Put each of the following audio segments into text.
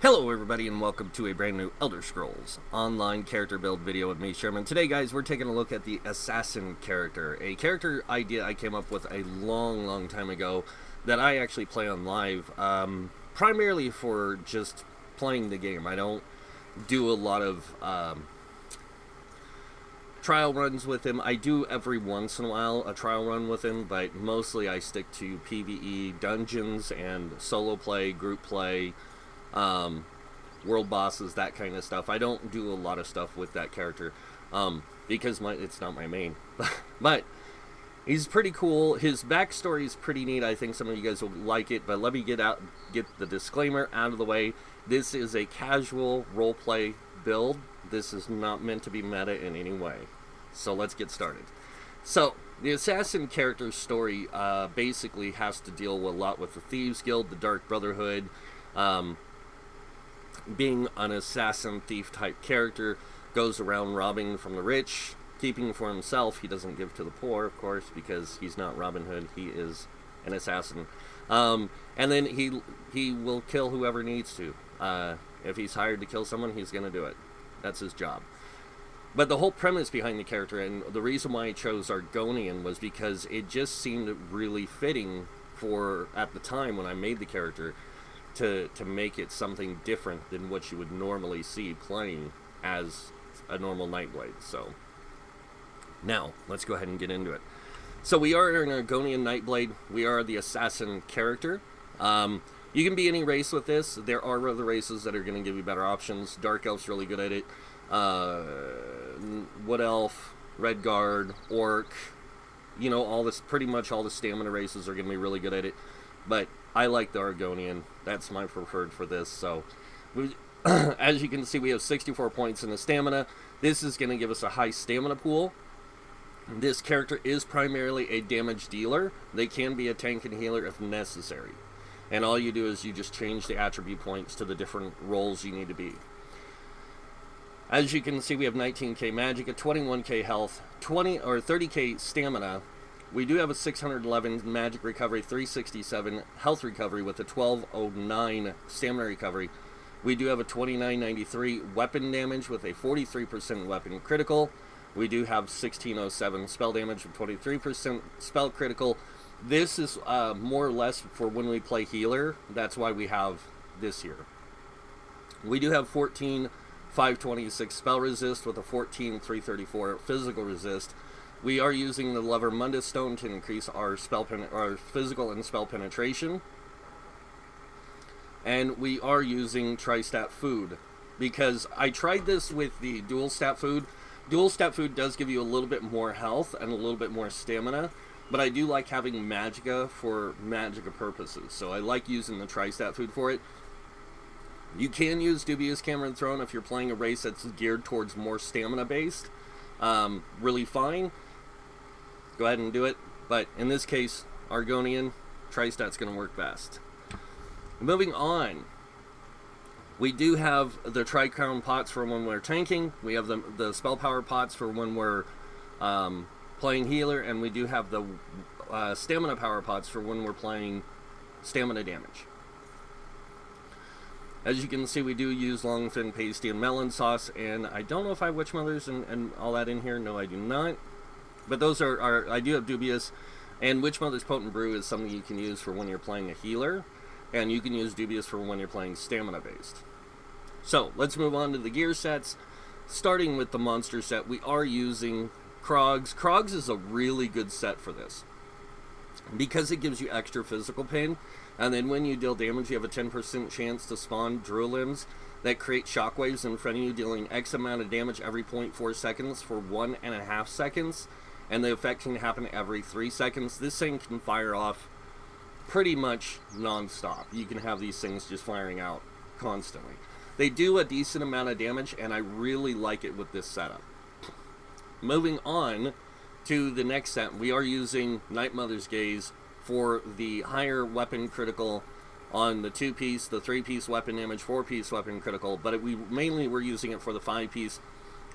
Hello everybody and welcome to a brand new Elder Scrolls online character build video with me, Sherman. Today guys, we're taking a look at the Assassin character, a character idea I came up with a long time ago that I actually play on live, primarily for just playing the game. I don't do a lot of trial runs with him. I do every once in a while a trial run with him, but mostly I stick to PvE, dungeons, and solo play, group play, world bosses, that kind of stuff. I don't do a lot of stuff with that character because it's not my main. But he's pretty cool. His backstory is pretty neat. I think some of you guys will like it, but let me get the disclaimer out of the way. This is a casual roleplay build. This is not meant to be meta in any way. So let's get started. So the Assassin character's story basically has to deal a lot with the Thieves Guild, the Dark Brotherhood. Being an assassin thief type character, goes around robbing from the rich, keeping for himself. He doesn't give to the poor, of course, because he's not Robin Hood. He is an assassin. And then he will kill whoever needs to. If he's hired to kill someone, he's going to do it. That's his job. But the whole premise behind the character, and the reason why I chose Argonian, was because it just seemed really fitting for, at the time when I made the character, to make it something different than what you would normally see playing as a normal Nightblade. So now let's go ahead and get into it. So we are an Argonian Nightblade. We are the assassin character. You can be any race with this. There are other races that are going to give you better options. Dark Elf's really good at it. Wood Elf, Red Guard, Orc, you know, pretty much all the stamina races are going to be really good at it. But I like the Argonian. That's my preferred for this. So, as you can see, we have 64 points in the stamina. This is going to give us a high stamina pool. This character is primarily a damage dealer. They can be a tank and healer if necessary. And all you do is you just change the attribute points to the different roles you need to be. As you can see, we have 19k magic, a 21k health, 30k stamina. We do have a 611 magic recovery, 367 health recovery with a 1209 stamina recovery. We do have a 2993 weapon damage with a 43% weapon critical. We do have 1607 spell damage with 23% spell critical. This is more or less for when we play healer. That's why we have this here. We do have 526 spell resist with a 334 physical resist. We are using the Lever Mundus Stone to increase our physical and spell penetration. And we are using Tri-Stat Food, because I tried this with the Dual Stat Food. Dual Stat Food does give you a little bit more health and a little bit more stamina, but I do like having Magicka for Magicka purposes, so I like using the Tri-Stat Food for it. You can use Dubious Cameron Throne if you're playing a race that's geared towards more stamina based. Really fine. Go ahead and do it. But in this case, Argonian, Tri-Stat's going to work best. Moving on. We do have the Tri-Crown pots for when we're tanking. We have the Spell Power pots for when we're playing healer. And we do have the Stamina Power pots for when we're playing stamina damage. As you can see, we do use Long Thin Pasty and Melon Sauce, and I don't know if I have Witch Mothers and all that in here. No, I do not. But those are I do have Dubious, and Witch Mother's Potent Brew is something you can use for when you're playing a healer, and you can use Dubious for when you're playing stamina-based. So, let's move on to the gear sets. Starting with the monster set, we are using Krogs. Krogs is a really good set for this, because it gives you extra physical pain. And then when you deal damage, you have a 10% chance to spawn drill limbs that create shockwaves in front of you, dealing X amount of damage every 0.4 seconds for 1.5 seconds. And the effect can happen every 3 seconds. This thing can fire off pretty much non-stop. You can have these things just firing out constantly. They do a decent amount of damage, and I really like it with this setup. Moving on to the next set, we are using Night Mother's Gaze for the higher weapon critical on the 2-piece, the 3-piece weapon damage, 4-piece weapon critical, but we're using it for the 5-piece.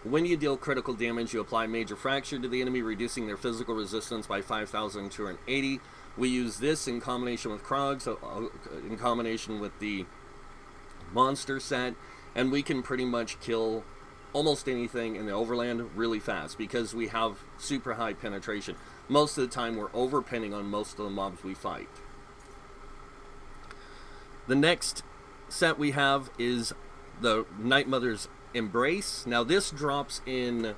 When you deal critical damage, you apply Major Fracture to the enemy, reducing their physical resistance by 5,280. We use this in combination with Krogs, in combination with the monster set, and we can pretty much kill almost anything in the overland really fast because we have super high penetration. Most of the time we're overpinning on most of the mobs we fight. The next set we have is the Night Mother's Embrace. Now this drops in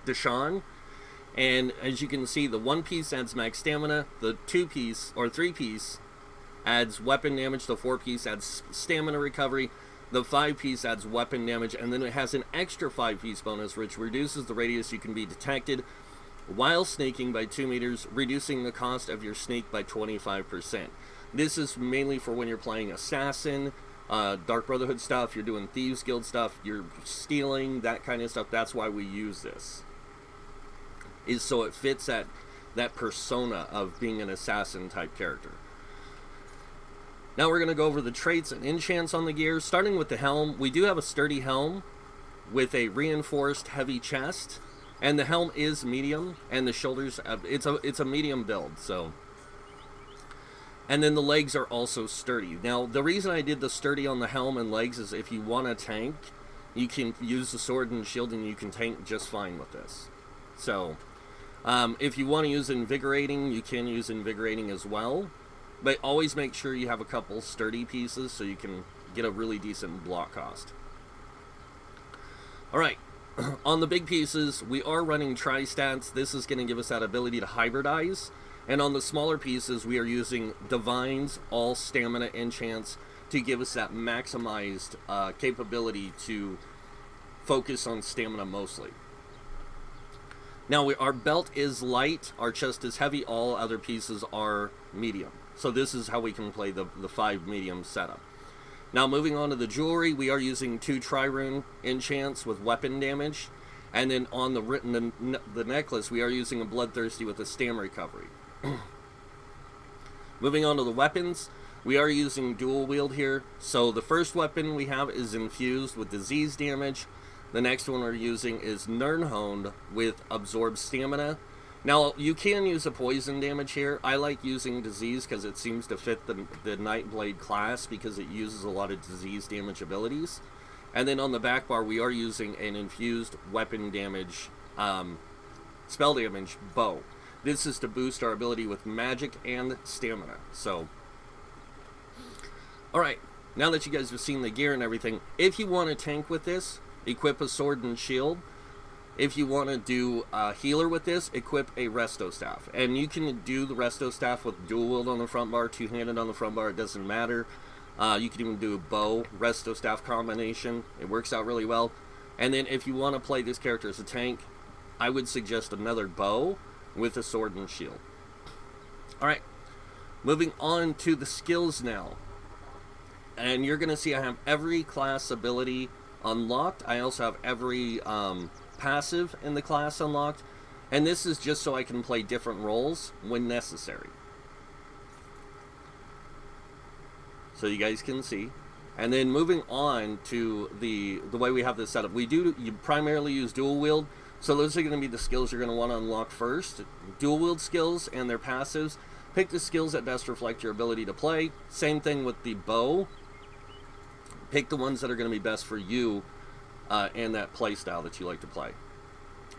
Deshawn, and as you can see, the 1-piece adds max stamina, the 2-piece or 3-piece adds weapon damage, the 4-piece adds stamina recovery, the 5-piece adds weapon damage, and then it has an extra 5-piece bonus which reduces the radius you can be detected while sneaking by 2 meters, reducing the cost of your sneak by 25%. This is mainly for when you're playing Assassin, Dark Brotherhood stuff, you're doing Thieves Guild stuff, you're stealing, that kind of stuff. That's why we use this. Is so it fits that persona of being an assassin type character. Now we're going to go over the traits and enchants on the gear. Starting with the helm, we do have a sturdy helm with a reinforced heavy chest, and the helm is medium, and the shoulders, it's a medium build, so. And then the legs are also sturdy. Now the reason I did the sturdy on the helm and legs is if you want to tank, you can use the sword and shield and you can tank just fine with this. So if you want to use invigorating, you can use invigorating as well. But always make sure you have a couple sturdy pieces so you can get a really decent block cost. Alright, on the big pieces, we are running tri-stats. This is going to give us that ability to hybridize. And on the smaller pieces, we are using Divines, all stamina enchants, to give us that maximized capability to focus on stamina mostly. Now, our belt is light, our chest is heavy, all other pieces are medium. So this is how we can play the 5 medium setup. Now moving on to the jewelry, we are using 2 Trirune enchants with weapon damage. And then on the necklace, we are using a Bloodthirsty with a stam recovery. Moving on to the weapons, we are using dual wield here. So the first weapon we have is infused with disease damage. The next one we're using is Nirnhoned with absorbed stamina. Now, you can use a poison damage here. I like using disease because it seems to fit the Nightblade class because it uses a lot of disease damage abilities. And then on the back bar, we are using an infused weapon damage, spell damage bow. This is to boost our ability with magic and stamina. So, alright, now that you guys have seen the gear and everything, if you want to tank with this, equip a sword and shield. If you want to do a healer with this, equip a Resto Staff. And you can do the Resto Staff with dual wield on the front bar, two-handed on the front bar, it doesn't matter. You can even do a bow, Resto Staff combination. It works out really well. And then if you want to play this character as a tank, I would suggest another bow with a sword and shield. Alright, moving on to the skills now. And you're going to see I have every class ability unlocked. I also have every passive in the class unlocked, and this is just so I can play different roles when necessary. So you guys can see. And then moving on to the way we have this set up, you primarily use dual wield, so those are going to be the skills you're going to want to unlock first. Dual wield skills and their passives. Pick the skills that best reflect your ability to play. Same thing with the bow. Pick the ones that are going to be best for you and that play style that you like to play.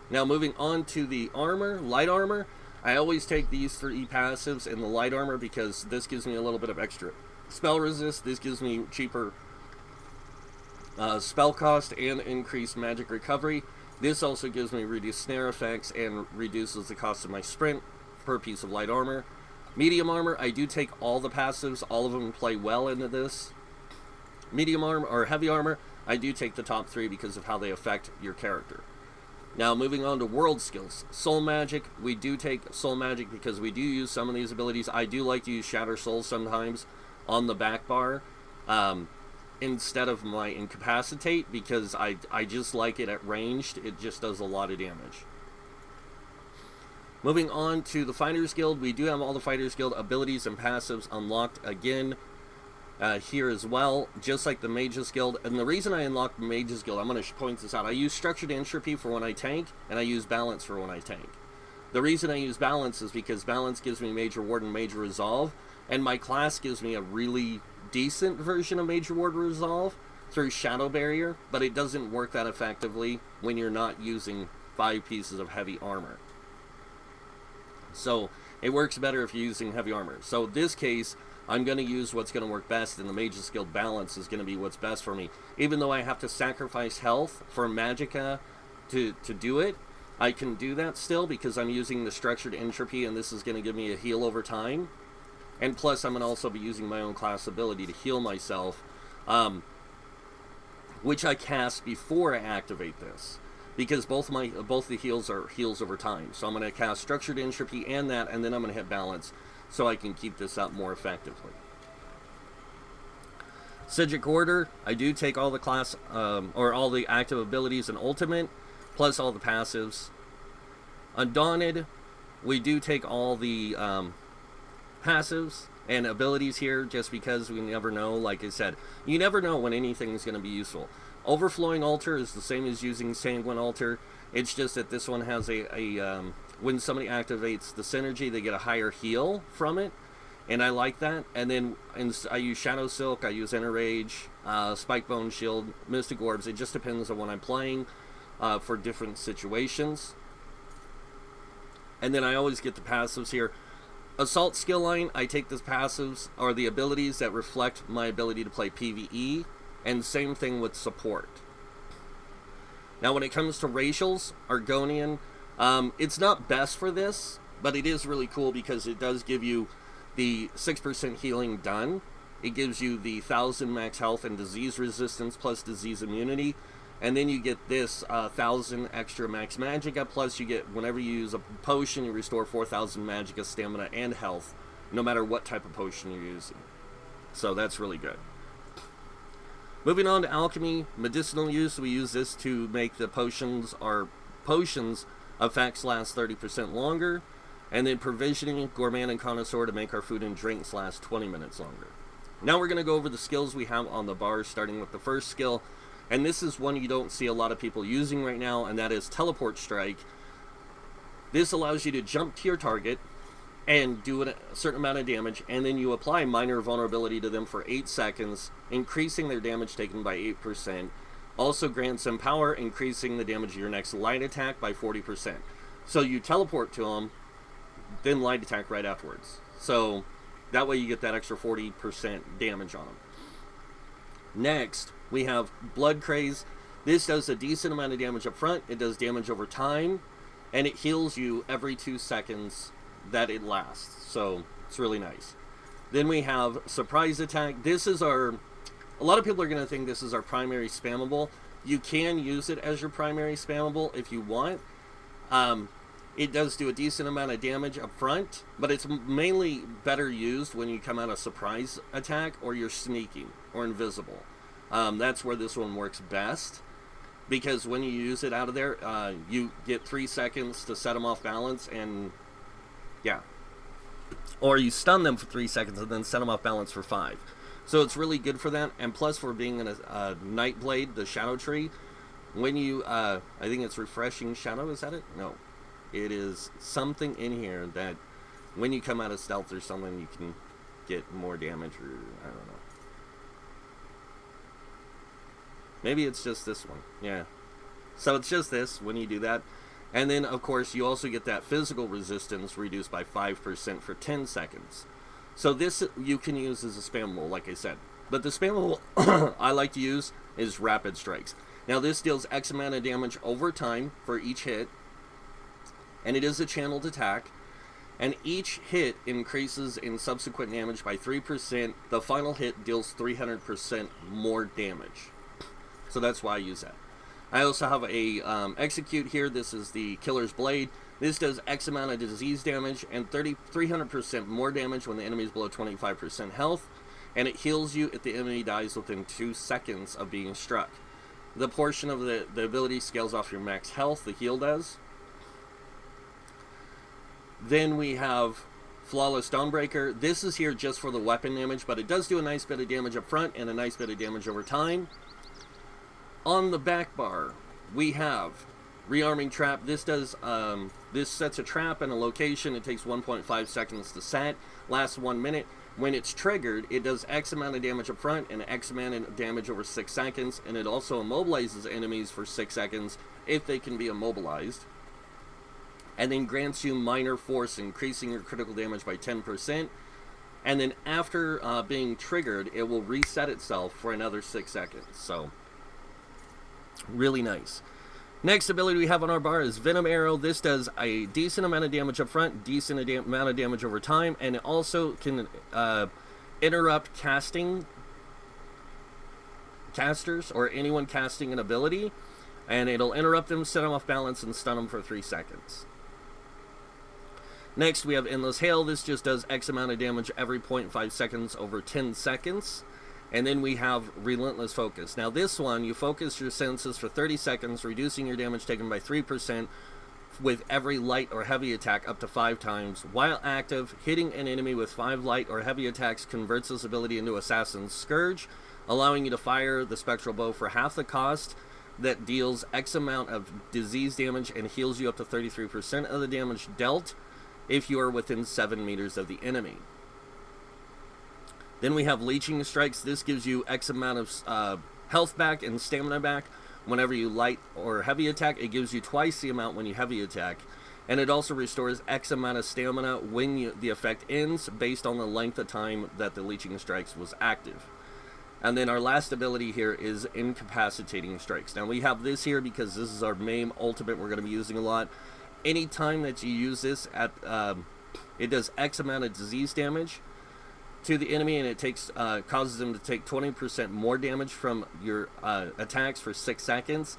Now moving on to the armor, light armor. I always take these 3 passives in the light armor because this gives me a little bit of extra spell resist. This gives me cheaper spell cost and increased magic recovery. This also gives me reduced snare effects and reduces the cost of my sprint per piece of light armor. Medium armor, I do take all the passives. All of them play well into this. Medium armor or heavy armor, I do take the top 3 because of how they affect your character. Now moving on to world skills. Soul magic, we do take soul magic because we do use some of these abilities. I do like to use Shatter Souls sometimes on the back bar instead of my incapacitate because I just like it at ranged. It just does a lot of damage. Moving on to the Fighters Guild, we do have all the Fighters Guild abilities and passives unlocked again here as well, just like the Mages Guild. And the reason I unlocked Mages Guild, I'm going to point this out. I use Structured Entropy for when I tank, and I use Balance for when I tank. The reason I use Balance is because Balance gives me Major Ward and Major Resolve, and my class gives me a really decent version of Major Ward Resolve through Shadow Barrier, but it doesn't work that effectively when you're not using 5 pieces of heavy armor. So it works better if you're using heavy armor. So in this case, I'm going to use what's going to work best, and the Mage's Guild balance is going to be what's best for me. Even though I have to sacrifice health for Magicka to do it, I can do that still because I'm using the Structured Entropy, and this is going to give me a heal over time. And plus, I'm going to also be using my own class ability to heal myself, which I cast before I activate this, because both the heals are heals over time. So I'm going to cast Structured Entropy and that, and then I'm going to hit balance, so I can keep this up more effectively. Psijic Order, I do take all the class, or all the active abilities and ultimate, plus all the passives. Undaunted, we do take all the passives and abilities here, just because we never know. Like I said, you never know when anything is going to be useful. Overflowing Altar is the same as using Sanguine Altar. It's just that this one has when somebody activates the synergy, they get a higher heal from it, and I like that. And then I use Shadow Silk, I use Inner Rage, Spike Bone Shield, Mystic Orbs. It just depends on what I'm playing for different situations. And then I always get the passives here. Assault skill line, I take the passives or the abilities that reflect my ability to play PvE, and same thing with support. Now when it comes to racials, Argonian, it's not best for this, but it is really cool because it does give you the 6% healing done. It gives you the 1,000 max health and disease resistance plus disease immunity. And then you get this 1,000 extra max magicka, plus you get, whenever you use a potion, you restore 4,000 magicka, stamina, and health, no matter what type of potion you're using. So that's really good. Moving on to alchemy, medicinal use, we use this to make the potions effects last 30% longer, and then provisioning, gourmand, and connoisseur to make our food and drinks last 20 minutes longer. Now we're going to go over the skills we have on the bar, starting with the first skill, and this is one you don't see a lot of people using right now, and that is Teleport Strike. This allows you to jump to your target and do a certain amount of damage, and then you apply minor vulnerability to them for 8 seconds, increasing their damage taken by 8%. Also grants them power, increasing the damage of your next light attack by 40%. So you teleport to them, then light attack right afterwards. So that way you get that extra 40% damage on them. Next, we have Blood Craze. This does a decent amount of damage up front. It does damage over time, and it heals you every 2 seconds that it lasts. So it's really nice. Then we have Surprise Attack. This is a lot of people are going to think this is our primary spammable. You can use it as your primary spammable if you want. It does do a decent amount of damage up front, but it's mainly better used when you come out a surprise attack or you're sneaking or invisible. That's where this one works best, because when you use it out of there, you get 3 seconds to set them off balance, and yeah. Or you stun them for 3 seconds and then set them off balance for 5. So it's really good for that, and plus for being in a Nightblade, the Shadow Tree, when you, I think it's Refreshing Shadow, is that it? No. It is something in here that when you come out of stealth or something, you can get more damage, or I don't know. Maybe it's just this one. Yeah. So it's just this when you do that. And then, of course, you also get that physical resistance reduced by 5% for 10 seconds. So this you can use as a spammable, like I said. But the spammable I like to use is Rapid Strikes. Now this deals X amount of damage over time for each hit, and it is a channeled attack, and each hit increases in subsequent damage by 3%. The final hit deals 300% more damage. So that's why I use that. I also have a Execute here. This is the Killer's Blade. This does X amount of disease damage and 300% more damage when the enemy is below 25% health, and it heals you if the enemy dies within 2 seconds of being struck. The portion of the ability scales off your max health, the heal does. Then we have Flawless Dawnbreaker. This is here just for the weapon damage, but it does do a nice bit of damage up front and a nice bit of damage over time. On the back bar, we have Rearming Trap. This does this sets a trap in a location. It takes 1.5 seconds to set, lasts 1 minute. when it's triggered, it does X amount of damage up front and X amount of damage over 6 seconds, and it also immobilizes enemies for 6 seconds if they can be immobilized, and then grants you minor force, increasing your critical damage by 10%, and then after being triggered, it will reset itself for another 6 seconds. So, really nice. Next ability we have on our bar is Venom Arrow. This does a decent amount of damage up front, decent amount of damage over time, and it also can interrupt casters or anyone casting an ability, and it'll interrupt them, set them off balance, and stun them for 3 seconds. Next we have Endless Hail. This just does X amount of damage every 0.5 seconds over 10 seconds. And then we have Relentless Focus. Now this one, you focus your senses for 30 seconds, reducing your damage taken by 3% with every light or heavy attack up to 5 times. While active, hitting an enemy with 5 light or heavy attacks converts this ability into Assassin's Scourge, allowing you to fire the Spectral Bow for half the cost, that deals X amount of disease damage and heals you up to 33% of the damage dealt if you are within 7 meters of the enemy. Then we have Leeching Strikes. This gives you X amount of health back and stamina back whenever you light or heavy attack. It gives you twice the amount when you heavy attack. And it also restores X amount of stamina when the effect ends based on the length of time that the Leeching Strikes was active. And then our last ability here is Incapacitating Strikes. Now we have this here because this is our main ultimate we're going to be using a lot. Anytime that you use this, it does X amount of disease damage to the enemy, and it takes causes them to take 20% more damage from your attacks for 6 seconds.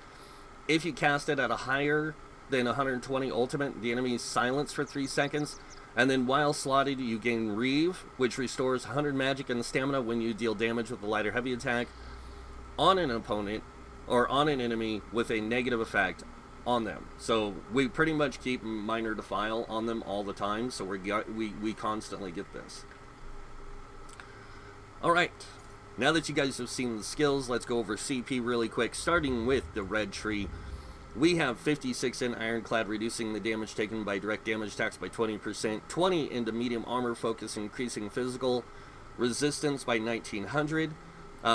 If you cast it at a higher than 120 ultimate, the enemy is silenced for 3 seconds. And then while slotted, you gain Reeve, which restores 100 magic and stamina when you deal damage with a light or heavy attack on an opponent or on an enemy with a negative effect on them. So we pretty much keep Minor Defile on them all the time, so we constantly get this. Alright, now that you guys have seen the skills, let's go over CP really quick, starting with the red tree. We have 56 in Ironclad, reducing the damage taken by direct damage attacks by 20%, 20 into medium armor focus, increasing physical resistance by 1900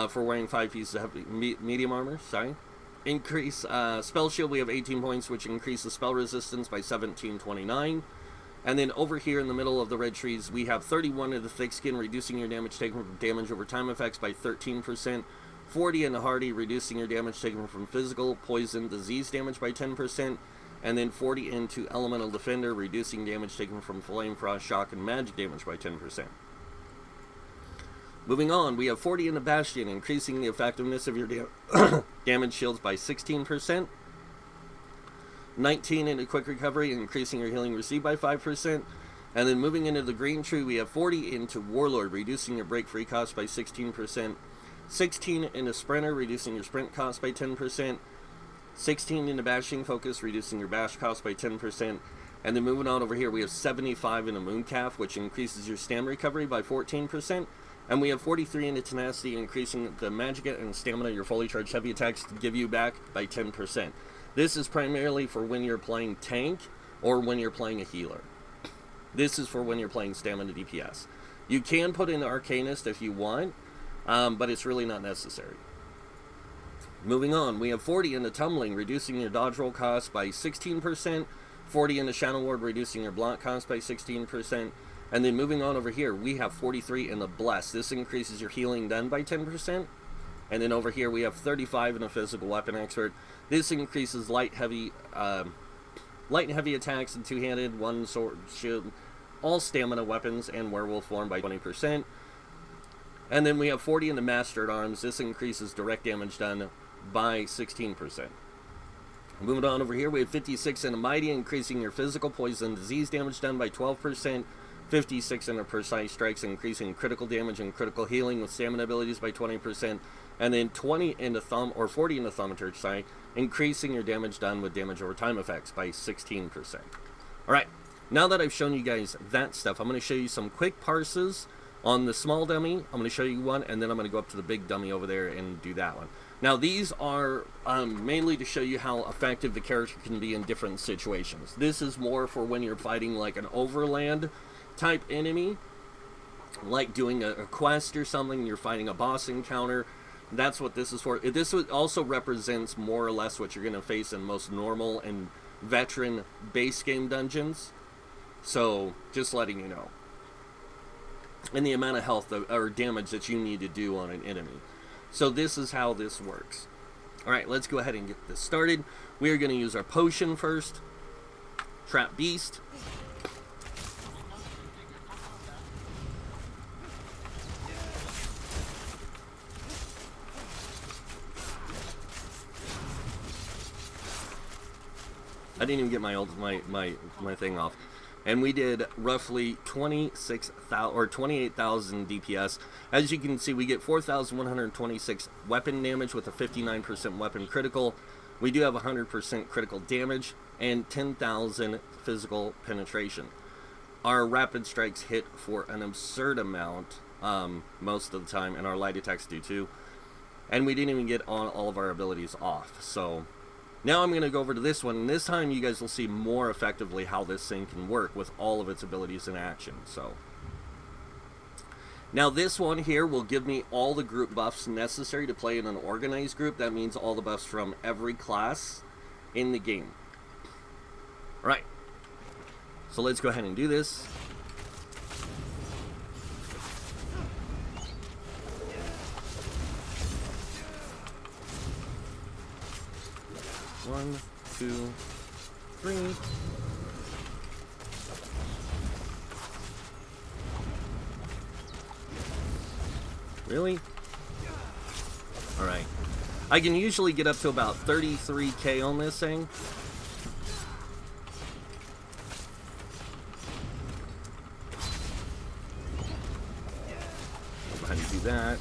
for wearing 5 pieces of medium armor, Increase spell shield, we have 18 points, which increases spell resistance by 1729. And then over here in the middle of the red trees, we have 31 of the thick skin, reducing your damage taken from damage over time effects by 13%. 40 in the hardy, reducing your damage taken from physical, poison, disease damage by 10%. And then 40 into elemental defender, reducing damage taken from flame, frost, shock, and magic damage by 10%. Moving on, we have 40 in the bastion, increasing the effectiveness of your damage shields by 16%. 19 into quick recovery, increasing your healing received by 5%. And then moving into the green tree, we have 40 into warlord, reducing your break free cost by 16%. 16 into sprinter, reducing your sprint cost by 10%. 16 into bashing focus, reducing your bash cost by 10%. And then moving on over here, we have 75 into mooncalf, which increases your stamina recovery by 14%. And we have 43 into tenacity, increasing the magic and stamina your fully charged heavy attacks to give you back by 10%. This is primarily for when you're playing tank or when you're playing a healer. This is for when you're playing stamina DPS. You can put in the Arcanist if you want, but it's really not necessary. Moving on, we have 40 in the tumbling, reducing your dodge roll cost by 16%. 40 in the Shadow Ward, reducing your block cost by 16%. And then moving on over here, we have 43 in the bless. This increases your healing done by 10%. And then over here we have 35 in a physical weapon expert. This increases light and heavy attacks and two-handed, one sword, shield, all stamina weapons and werewolf form by 20%. And then we have 40 in the master at arms. This increases direct damage done by 16%. Moving on over here, we have 56 in a mighty, increasing your physical, poison, disease damage done by 12%. 56 in a precise strikes, increasing critical damage and critical healing with stamina abilities by 20%. And then 20 into 40 into thaumaturge, increasing your damage done with damage over time effects by 16%. Alright, now that I've shown you guys that stuff, I'm going to show you some quick parses on the small dummy. I'm going to show you one, and then I'm going to go up to the big dummy over there and do that one. Now these are mainly to show you how effective the character can be in different situations. This is more for when you're fighting like an overland type enemy, like doing a quest or something, you're fighting a boss encounter, that's what this is for. This also represents more or less what you're going to face in most normal and veteran base game dungeons. So, just letting you know. And the amount of health or damage that you need to do on an enemy. So this is how this works. Alright, let's go ahead and get this started. We are going to use our potion first. Trap Beast. I didn't even get my thing off. And we did roughly 26,000 or 28,000 DPS. As you can see, we get 4,126 weapon damage with a 59% weapon critical. We do have 100% critical damage and 10,000 physical penetration. Our rapid strikes hit for an absurd amount most of the time, and our light attacks do too. And we didn't even get all of our abilities off. So now I'm going to go over to this one, and this time you guys will see more effectively how this thing can work with all of its abilities in action. So now this one here will give me all the group buffs necessary to play in an organized group. That means all the buffs from every class in the game. Alright, so let's go ahead and do this. One, two, three. Really? Alright. I can usually get up to about 33k on this thing. How do you do that?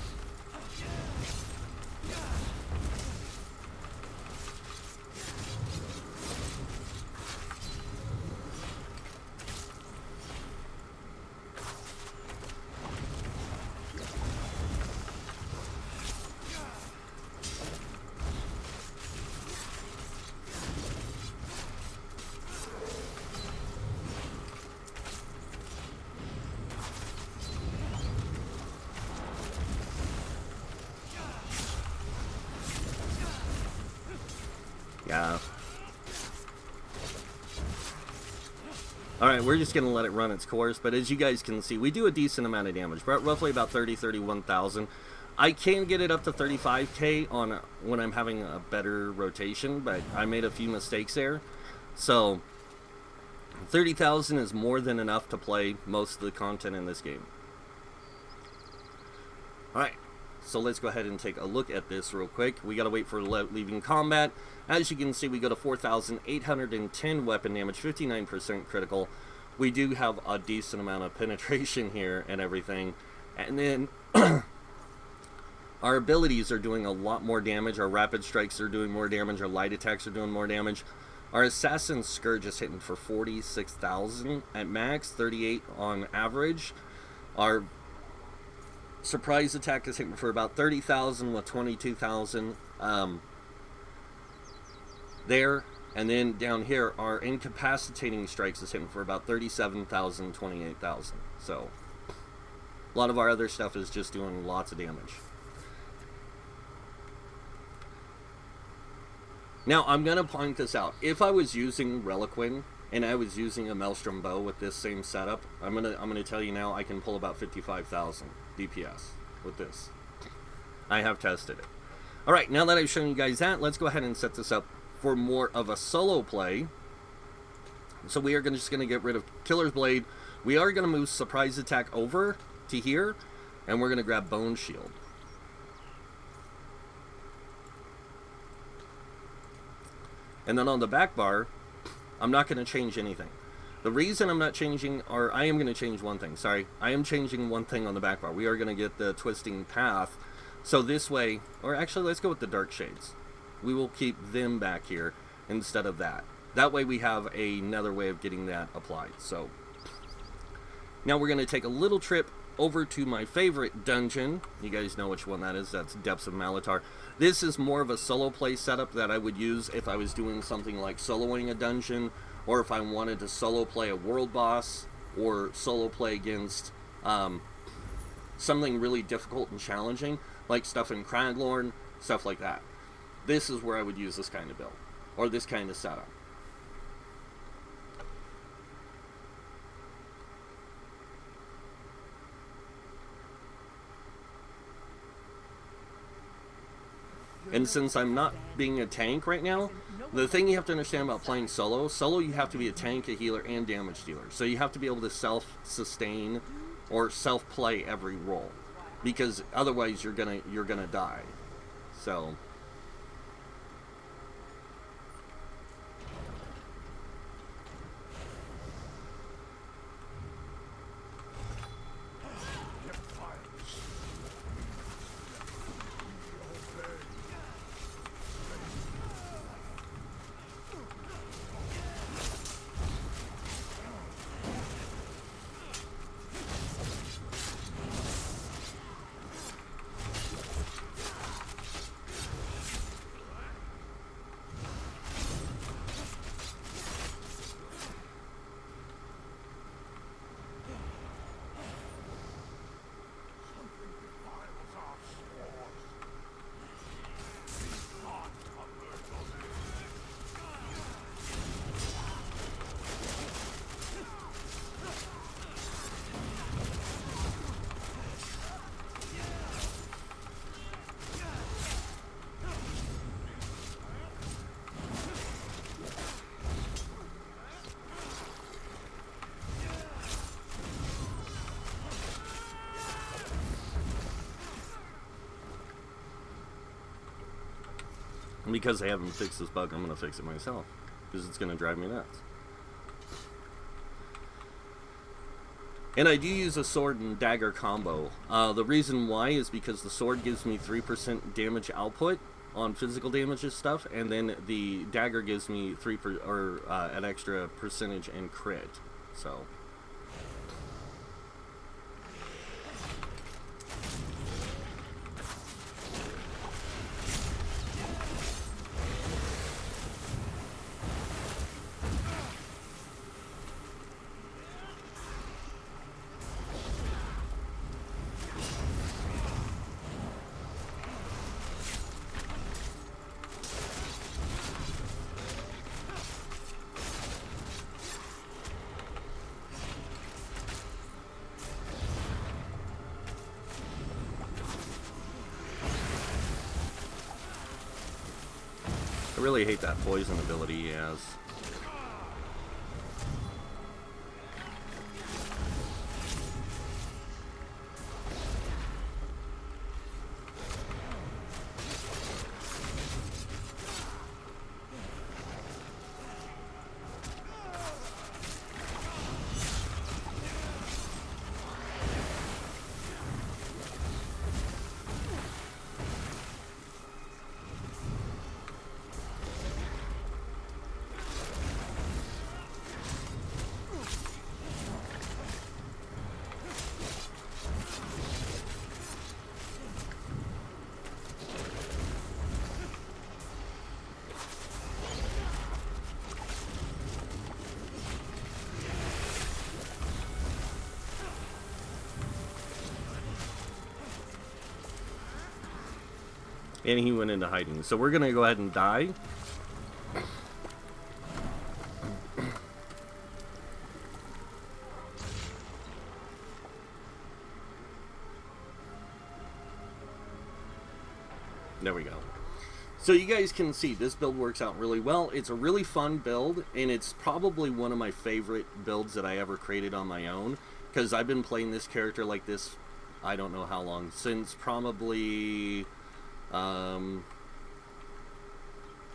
Yeah. Alright, we're just going to let it run its course, but as you guys can see, we do a decent amount of damage, roughly about 31,000. I can get it up to 35k on when I'm having a better rotation, but I made a few mistakes there. So 30,000 is more than enough to play most of the content in this game. Alright, so let's go ahead and take a look at this real quick. We gotta wait for leaving combat. As you can see, we go to 4,810 weapon damage, 59% critical. We do have a decent amount of penetration here and everything. And then our abilities are doing a lot more damage. Our rapid strikes are doing more damage. Our light attacks are doing more damage. Our Assassin's Scourge is hitting for 46,000 at max, 38 on average. Our Surprise Attack is hitting for about 30,000 with 22,000 there. And then down here, our Incapacitating Strikes is hitting for about 37,000, 28,000. So a lot of our other stuff is just doing lots of damage. Now, I'm going to point this out. If I was using Reliquin and I was using a Maelstrom Bow with this same setup, I'm gonna tell you now, I can pull about 55,000 DPS with this. I have tested it. Alright, now that I've shown you guys that, let's go ahead and set this up for more of a solo play. So we are just going to get rid of Killer's Blade. We are going to move Surprise Attack over to here, and we're going to grab Bone Shield. And then on the back bar, I'm not going to change anything. The reason I'm not changing, or I am going to change one thing, sorry. I am changing one thing on the back bar. We are going to get the Twisting Path. So this way, or actually let's go with the Dark Shades. We will keep them back here instead of that. That way we have another way of getting that applied. So now we're going to take a little trip over to my favorite dungeon. You guys know which one that is. That's Depths of Malatar. This is more of a solo play setup that I would use if I was doing something like soloing a dungeon, or if I wanted to solo play a world boss, or solo play against something really difficult and challenging, like stuff in Craglorn, stuff like that. This is where I would use this kind of build, or this kind of setup. And since I'm not being a tank right now, the thing you have to understand about playing solo, you have to be a tank, a healer, and damage dealer. So you have to be able to self-sustain or self-play every role, because otherwise you're gonna die. So because I haven't fixed this bug, I'm going to fix it myself, because it's going to drive me nuts. And I do use a sword and dagger combo. The reason why is because the sword gives me 3% damage output on physical damage and stuff, and then the dagger gives me an extra percentage in crit. So I really hate that poison ability he has. And he went into hiding. So we're going to go ahead and die. There we go. So you guys can see this build works out really well. It's a really fun build, and it's probably one of my favorite builds that I ever created on my own, because I've been playing this character like this, I don't know how long, since probably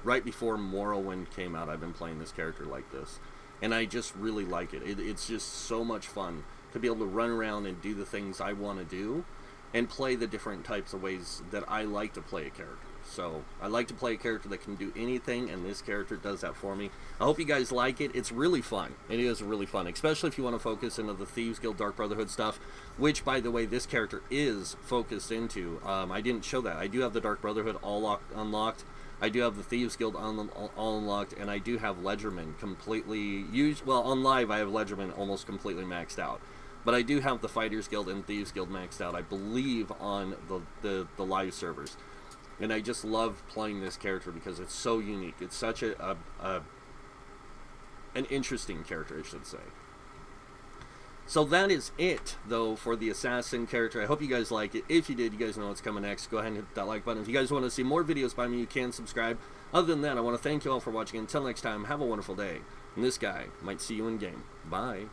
right before Morrowind came out. I've been playing this character like this, and I just really like it. It's just so much fun to be able to run around and do the things I want to do and play the different types of ways that I like to play a character. So I like to play a character that can do anything, and this character does that for me. I hope you guys like it. It's really fun. It is really fun, especially if you want to focus into the Thieves Guild Dark Brotherhood stuff, which, by the way, this character is focused into. I didn't show that. I do have the Dark Brotherhood all unlocked. I do have the Thieves Guild all unlocked, and I do have Ledgerman completely used. Well, on live, I have Ledgerman almost completely maxed out. But I do have the Fighters Guild and Thieves Guild maxed out, I believe, on the live servers. And I just love playing this character because it's so unique. It's such an interesting character, I should say. So that is it, though, for the Assassin character. I hope you guys like it. If you did, you guys know what's coming next. Go ahead and hit that like button. If you guys want to see more videos by me, you can subscribe. Other than that, I want to thank you all for watching. Until next time, have a wonderful day. And this guy might see you in game. Bye.